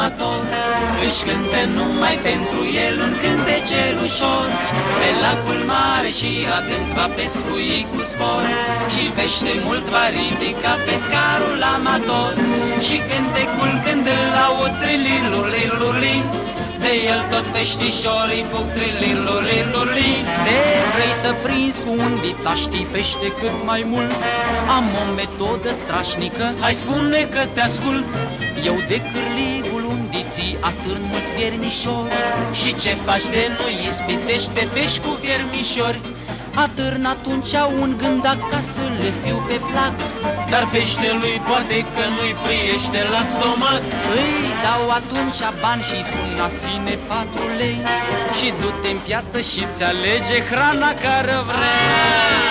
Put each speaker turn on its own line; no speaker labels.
amator își cântă numai pentru el un cântecel ușor. Pe lacul mare și adânc va pescui cu spor și pește mult va ridica pescarul amator. Și cântecul când îl aud trililurlirlurli, de el toți peștișorii fug trililurlirlurli. Te vrei să prinzi cu undița, știi pește cât mai mult, am o metodă strașnică, hai spune că te ascult. Eu de cârligul undiții atârn mulți viermișori. Și ce faci de nu ispitești pe pești cu viermișori? Atârn atunci un gând acasă le fiu pe plac, dar peștelui poate că nu-i priește la stomac. Îi dau atunci bani și-i spun a ține 4 lei și du-te în piață și-ți alege hrana care vrei.